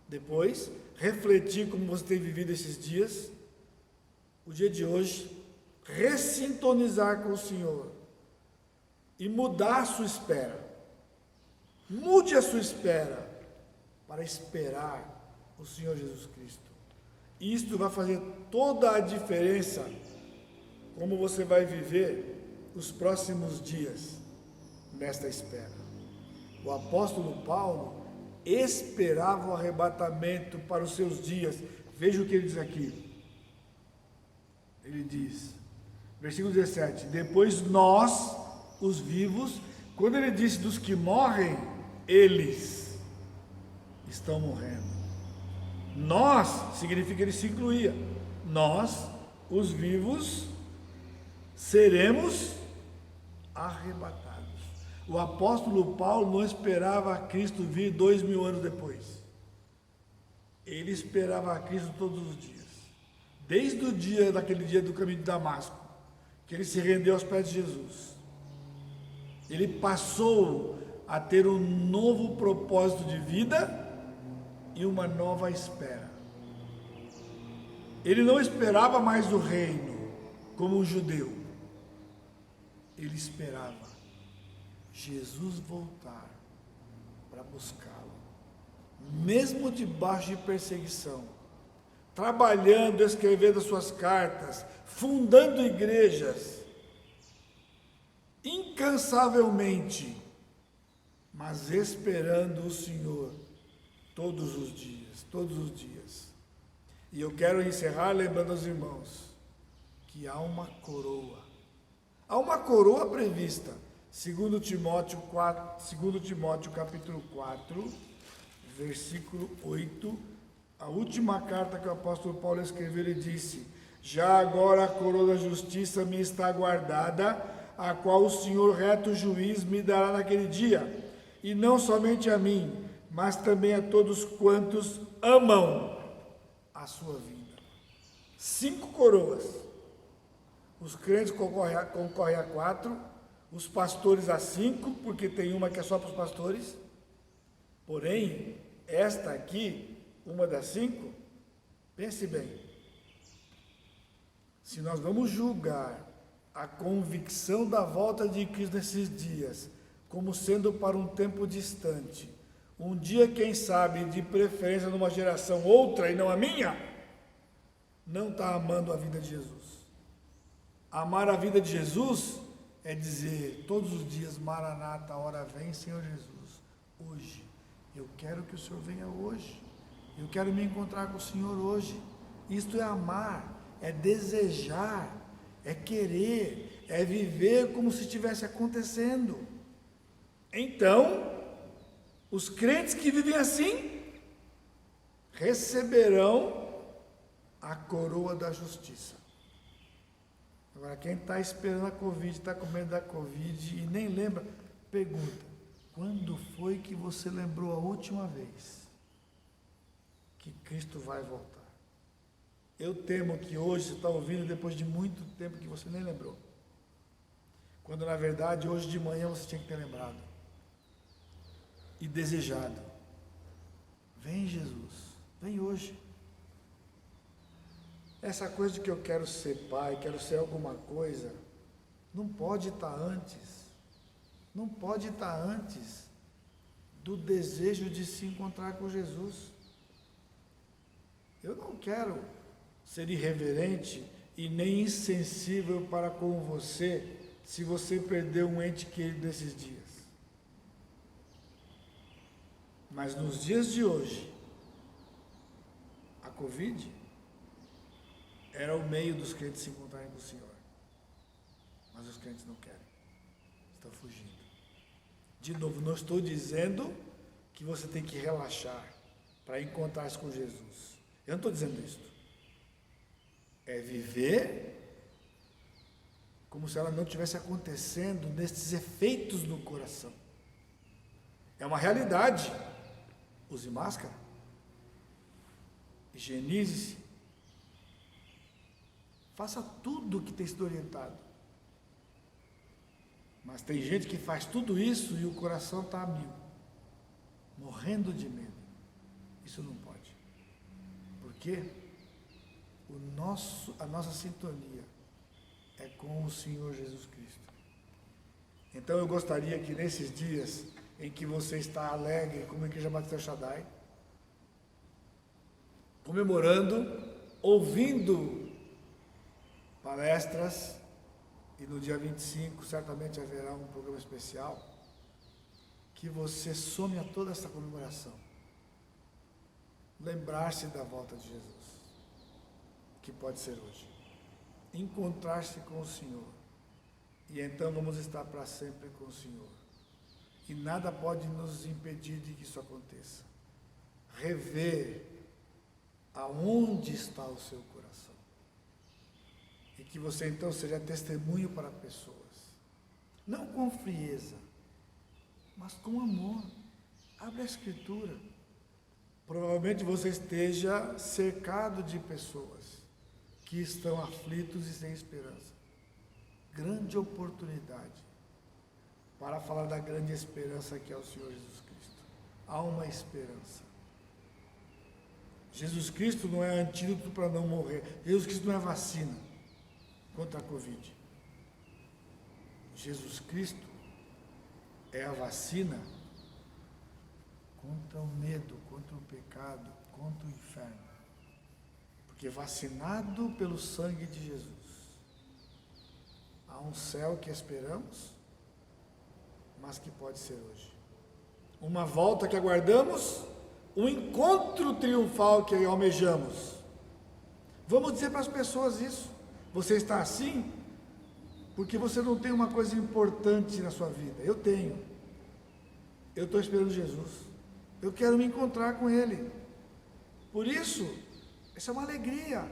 depois, refletir como você tem vivido esses dias, o dia de hoje, ressintonizar com o Senhor e mudar a sua espera. Mude a sua espera para esperar o Senhor Jesus Cristo. Isto vai fazer toda a diferença como você vai viver os próximos dias nesta espera. O apóstolo Paulo esperava o arrebatamento para os seus dias. Veja o que ele diz aqui. Ele diz, versículo 17: depois nós, os vivos, quando ele disse dos que morrem, eles estão morrendo. Nós, significa que ele se incluía. Nós, os vivos, seremos arrebatados. O apóstolo Paulo não esperava Cristo vir 2000 anos depois. Ele esperava a Cristo todos os dias. Desde o dia, daquele dia do caminho de Damasco, que ele se rendeu aos pés de Jesus. Ele passou a ter um novo propósito de vida e uma nova espera. Ele não esperava mais o reino como um judeu. Ele esperava Jesus voltar para buscá-lo, mesmo debaixo de perseguição, trabalhando, escrevendo as suas cartas, fundando igrejas, incansavelmente, mas esperando o Senhor todos os dias, todos os dias. E eu quero encerrar lembrando aos irmãos que há uma coroa prevista, 2 Timóteo capítulo 4, versículo 8, a última carta que o apóstolo Paulo escreveu, ele disse: já agora a coroa da justiça me está guardada, a qual o Senhor reto juiz me dará naquele dia, e não somente a mim, mas também a todos quantos amam a sua vinda. 5 coroas. Os crentes concorrem a 4, os pastores a 5, porque tem uma que é só para os pastores. Porém, esta aqui, uma das 5, pense bem, se nós vamos julgar a convicção da volta de Cristo nesses dias como sendo para um tempo distante, um dia, quem sabe, de preferência numa geração outra e não a minha, não está amando a vida de Jesus. Amar a vida de Jesus é dizer todos os dias: Maranata, a hora vem, Senhor Jesus. Hoje, eu quero que o Senhor venha hoje. Eu quero me encontrar com o Senhor hoje. Isto é amar, é desejar, é querer, é viver como se estivesse acontecendo. Então, os crentes que vivem assim receberão a coroa da justiça. Agora, quem está esperando a Covid, está com medo da Covid e nem lembra, pergunta: quando foi que você lembrou a última vez que Cristo vai voltar? Eu temo que hoje você está ouvindo depois de muito tempo que você nem lembrou. Quando na verdade hoje de manhã você tinha que ter lembrado e desejado. Vem Jesus, vem hoje. Essa coisa de que eu quero ser pai, quero ser alguma coisa, não pode estar antes. Não pode estar antes do desejo de se encontrar com Jesus. Eu não quero ser irreverente e nem insensível para com você, se você perdeu um ente querido nesses dias. Mas nos dias de hoje, a Covid era o meio dos crentes se encontrarem com o Senhor. Mas os crentes não querem, estão fugindo. De novo, não estou dizendo que você tem que relaxar para encontrar-se com Jesus. Eu não estou dizendo isso. É viver como se ela não estivesse acontecendo nesses efeitos no coração. É uma realidade. Use máscara. Higienize-se. Faça tudo o que tem sido orientado. Mas tem gente que faz tudo isso e o coração está a mil, morrendo de medo. Isso não pode. Por quê? A nossa sintonia é com o Senhor Jesus Cristo. Então eu gostaria que nesses dias em que você está alegre como a Igreja Batista Shaddai, comemorando, ouvindo palestras, e no dia 25 certamente haverá um programa especial, que você some a toda essa comemoração, lembrar-se da volta de Jesus, que pode ser hoje, encontrar-se com o Senhor, e então vamos estar para sempre com o Senhor, e nada pode nos impedir de que isso aconteça. Rever aonde está o seu coração, e que você então seja testemunho para pessoas, não com frieza, mas com amor. Abre a Escritura. Provavelmente você esteja cercado de pessoas que estão aflitos e sem esperança. Grande oportunidade para falar da grande esperança que é o Senhor Jesus Cristo. Há uma esperança. Jesus Cristo não é antídoto para não morrer. Jesus Cristo não é vacina contra a Covid. Jesus Cristo é a vacina contra o medo, contra o pecado, contra o inferno. Porque vacinado pelo sangue de Jesus, há um céu que esperamos, mas que pode ser hoje. Uma volta que aguardamos, um encontro triunfal que almejamos. Vamos dizer para as pessoas isso. Você está assim porque você não tem uma coisa importante na sua vida. Eu tenho. Eu estou esperando Jesus. Eu quero me encontrar com Ele. Por isso, essa é uma alegria.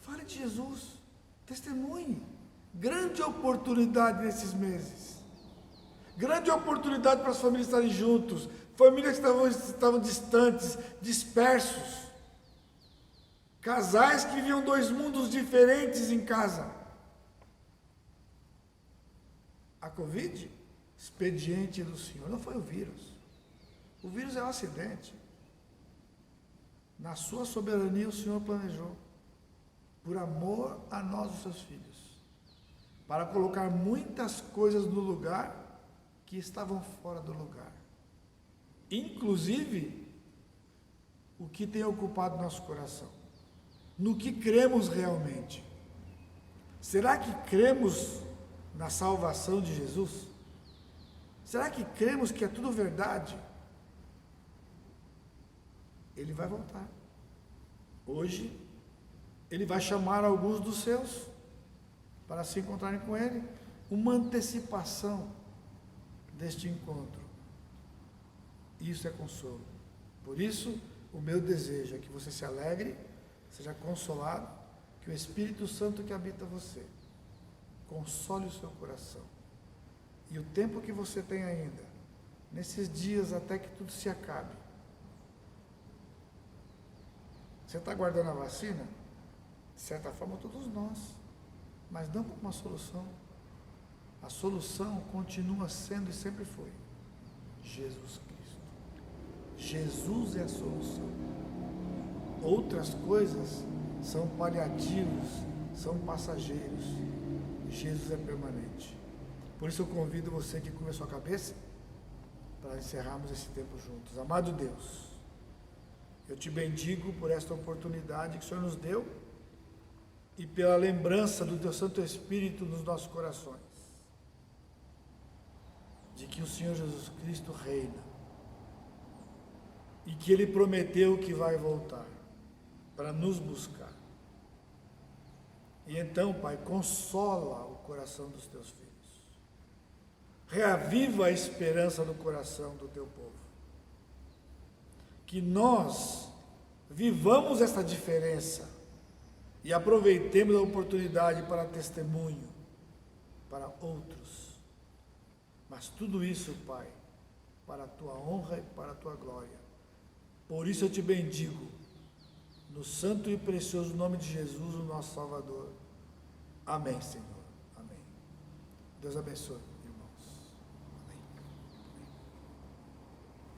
Fale de Jesus. Testemunhe. Grande oportunidade nesses meses. Grande oportunidade para as famílias estarem juntos. Famílias que estavam distantes, dispersos. Casais que viviam dois mundos diferentes em casa. A Covid, expediente do Senhor, não foi o vírus. O vírus é um acidente. Na sua soberania o Senhor planejou, por amor a nós, os seus filhos, para colocar muitas coisas no lugar que estavam fora do lugar. Inclusive, o que tem ocupado nosso coração. No que cremos realmente. Será que cremos na salvação de Jesus? Será que cremos que é tudo verdade? Ele vai voltar. Hoje, Ele vai chamar alguns dos seus para se encontrarem com Ele. Uma antecipação deste encontro. Isso é consolo. Por isso, o meu desejo é que você se alegre, seja consolado, que o Espírito Santo que habita você console o seu coração. E o tempo que você tem ainda, nesses dias até que tudo se acabe, você está aguardando a vacina? De certa forma, todos nós, mas não como uma solução. A solução continua sendo e sempre foi Jesus Cristo. Jesus é a solução. Outras coisas são paliativos, são passageiros. Jesus é permanente. Por isso eu convido você que curva a sua cabeça para encerrarmos esse tempo juntos. Amado Deus, eu te bendigo por esta oportunidade que o Senhor nos deu e pela lembrança do teu Santo Espírito nos nossos corações, de que o Senhor Jesus Cristo reina e que Ele prometeu que vai voltar para nos buscar. E então, Pai, consola o coração dos teus filhos. Reaviva a esperança no coração do teu povo. Que nós vivamos essa diferença e aproveitemos a oportunidade para testemunho para outros. Mas tudo isso, Pai, para a tua honra e para a tua glória. Por isso eu te bendigo, no santo e precioso nome de Jesus, o nosso Salvador. Amém, Senhor. Amém. Deus abençoe.